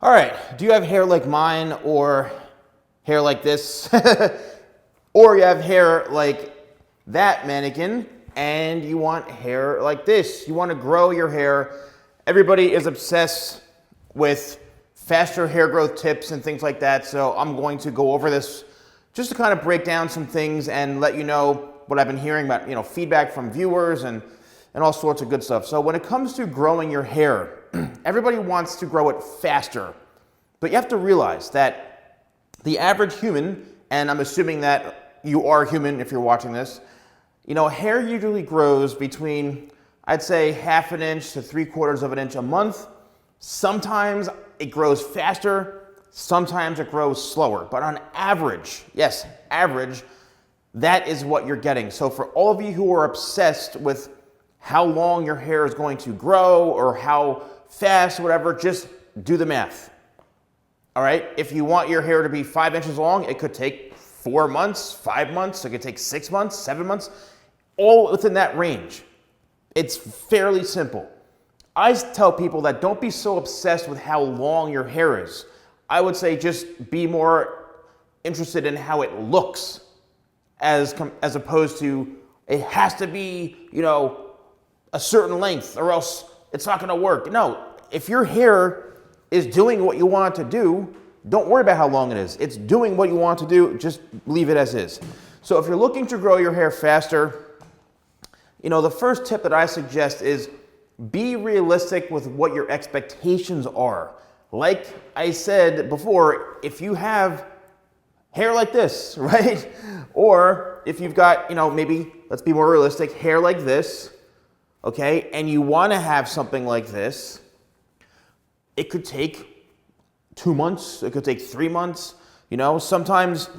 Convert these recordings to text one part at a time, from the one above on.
All right, do you have hair like mine or hair like this? Or you have hair like that mannequin and you want hair like this. You want to grow your hair. Everybody is obsessed with faster hair growth tips and things like that. So I'm going to go over this just to kind of break down some things and let you know what I've been hearing about, feedback from viewers and all sorts of good stuff. So when it comes to growing your hair, everybody wants to grow it faster. But you have to realize that the average human, and I'm assuming that you are human if you're watching this, hair usually grows between, I'd say, 1/2 inch to 3/4 inch a month. Sometimes it grows faster, sometimes it grows slower. But on average, yes, average, that is what you're getting. So for all of you who are obsessed with how long your hair is going to grow or how fast, whatever, just do the math. All right, if you want your hair to be 5 inches long, it could take 4 months, 5 months, it could take 6 months, 7 months, all within that range. It's fairly simple. I tell people that don't be so obsessed with how long your hair is. I would say just be more interested in how it looks as opposed to it has to be, a certain length or else it's not gonna work. No, if your hair is doing what you want it to do, don't worry about how long it is. It's doing what you want to do, just leave it as is. So if you're looking to grow your hair faster, the first tip that I suggest is be realistic with what your expectations are. Like I said before, if you have hair like this, right? Or if you've got, maybe, let's be more realistic, hair like this, okay? And you wanna have something like this, it could take 2 months, it could take 3 months. Sometimes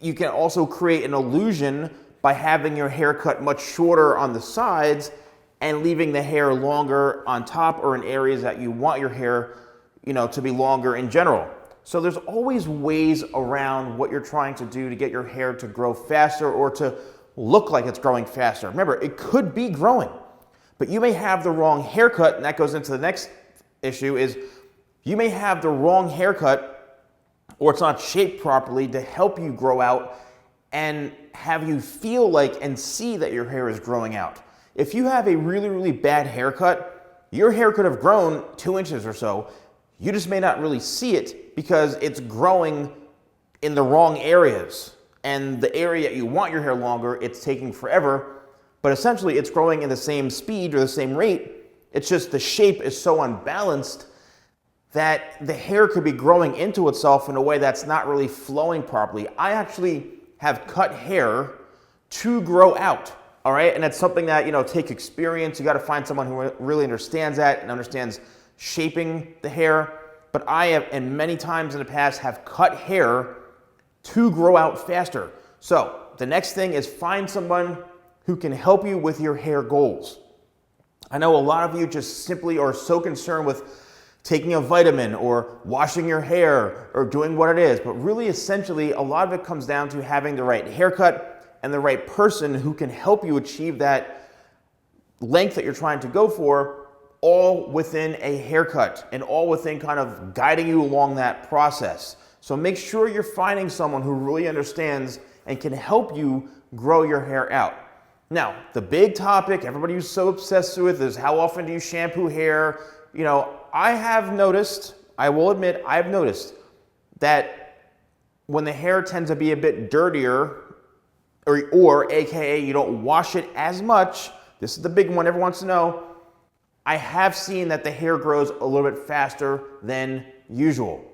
you can also create an illusion by having your hair cut much shorter on the sides and leaving the hair longer on top or in areas that you want your hair, to be longer in general. So there's always ways around what you're trying to do to get your hair to grow faster or to look like it's growing faster. Remember, it could be growing, but you may have the wrong haircut, and that goes into the next issue is you may have the wrong haircut or it's not shaped properly to help you grow out and have you feel like and see that your hair is growing out. If you have a really, really bad haircut, your hair could have grown 2 inches or so. You just may not really see it because it's growing in the wrong areas. And the area you want your hair longer, it's taking forever, but essentially it's growing in the same speed or the same rate. It's just the shape is so unbalanced that the hair could be growing into itself in a way that's not really flowing properly. I actually have cut hair to grow out, all right? And it's something that, take experience. You gotta find someone who really understands that and understands shaping the hair. But I have, and many times in the past, have cut hair to grow out faster. So the next thing is find someone who can help you with your hair goals. I know a lot of you just simply are so concerned with taking a vitamin or washing your hair or doing what it is, but really essentially a lot of it comes down to having the right haircut and the right person who can help you achieve that length that you're trying to go for, all within a haircut and all within kind of guiding you along that process. So make sure you're finding someone who really understands and can help you grow your hair out. Now, the big topic everybody is so obsessed with is how often do you shampoo hair? I have noticed, I will admit, I've noticed that when the hair tends to be a bit dirtier, or AKA you don't wash it as much, this is the big one everyone wants to know, I have seen that the hair grows a little bit faster than usual.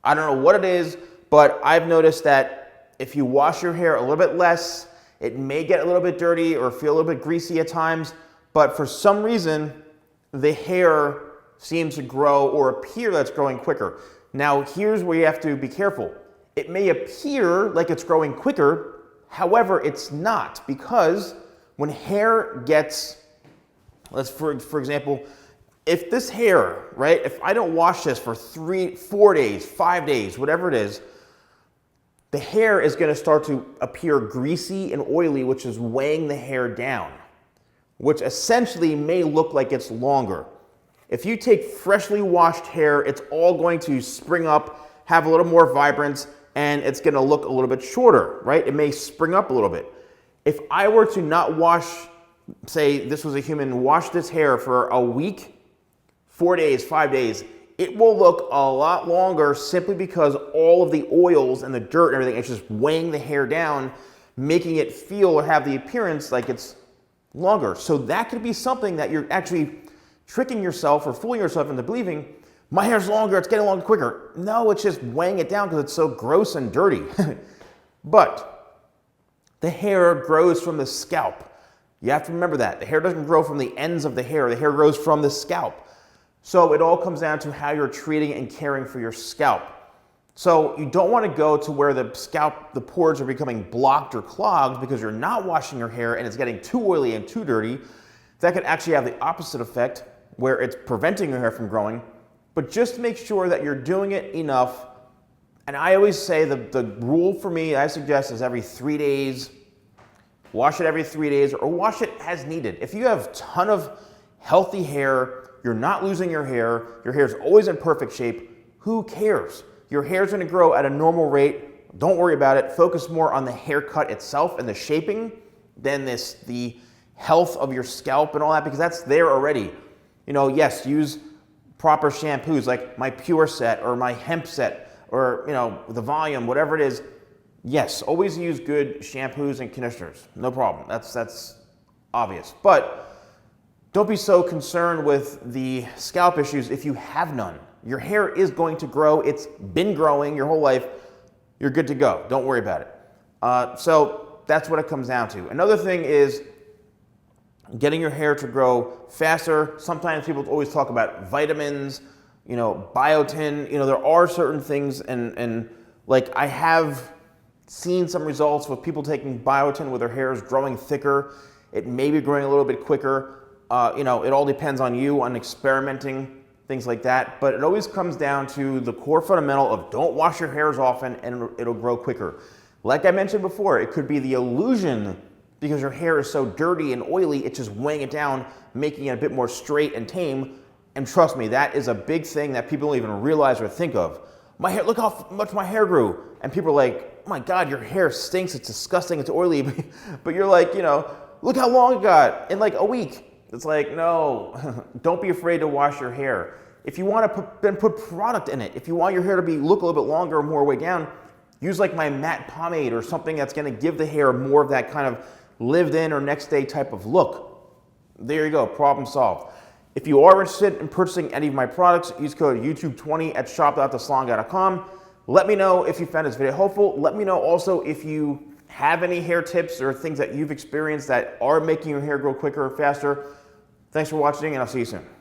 I don't know what it is, but I've noticed that if you wash your hair a little bit less, it may get a little bit dirty or feel a little bit greasy at times, but for some reason, the hair seems to grow or appear that it's growing quicker. Now, here's where you have to be careful. It may appear like it's growing quicker, however, it's not, because when hair gets, for example, if this hair, right, if I don't wash this for 3, 4 days, 5 days, whatever it is, the hair is going to start to appear greasy and oily, which is weighing the hair down, which essentially may look like it's longer. If you take freshly washed hair, it's all going to spring up, have a little more vibrance, and it's gonna look a little bit shorter, right? It may spring up a little bit. If I were to not wash, say this was a human, wash this hair for a week, 4 days, 5 days, it will look a lot longer simply because all of the oils and the dirt and everything is just weighing the hair down, making it feel or have the appearance like it's longer. So that could be something that you're actually tricking yourself or fooling yourself into believing, my hair's longer, it's getting longer quicker. No, it's just weighing it down because it's so gross and dirty. But the hair grows from the scalp. You have to remember that. The hair doesn't grow from the ends of the hair grows from the scalp. So it all comes down to how you're treating and caring for your scalp. So you don't want to go to where the scalp, the pores are becoming blocked or clogged because you're not washing your hair and it's getting too oily and too dirty. That could actually have the opposite effect where it's preventing your hair from growing. But just make sure that you're doing it enough. And I always say the rule for me, I suggest, is every 3 days. Wash it every 3 days or wash it as needed. If you have a ton of healthy hair, you're not losing your hair's always in perfect shape, who cares? Your hair's gonna grow at a normal rate. Don't worry about it. Focus more on the haircut itself and the shaping than the health of your scalp and all that, because that's there already. You know, yes, use proper shampoos like my Pure Set or my Hemp Set or, you know, the Volume, whatever it is. Yes, always use good shampoos and conditioners. No problem. That's obvious. But don't be so concerned with the scalp issues if you have none. Your hair is going to grow. It's been growing your whole life. You're good to go. Don't worry about it. So that's what it comes down to. Another thing is getting your hair to grow faster. Sometimes people always talk about vitamins, you know, biotin. You know, there are certain things, and like I have seen some results with people taking biotin with their hairs growing thicker. It may be growing a little bit quicker. You know, it all depends on you, on experimenting, things like that. But it always comes down to the core fundamental of don't wash your hair as often and it'll grow quicker. Like I mentioned before, it could be the illusion because your hair is so dirty and oily, it's just weighing it down, making it a bit more straight and tame. And trust me, that is a big thing that people don't even realize or think of. My hair, look how much my hair grew. And people are like, oh my God, your hair stinks, it's disgusting, it's oily. But you're like, you know, look how long it got in like a week. It's like, no, don't be afraid to wash your hair. If you want to then put product in it. If you want your hair to look a little bit longer or more way down, use like my matte pomade or something that's going to give the hair more of that kind of lived in or next day type of look. There you go, problem solved. If you are interested in purchasing any of my products, use code YouTube20 at shop.thesalonguy.com. Let me know if you found this video helpful. Let me know also if you have any hair tips or things that you've experienced that are making your hair grow quicker or faster. Thanks for watching, and I'll see you soon.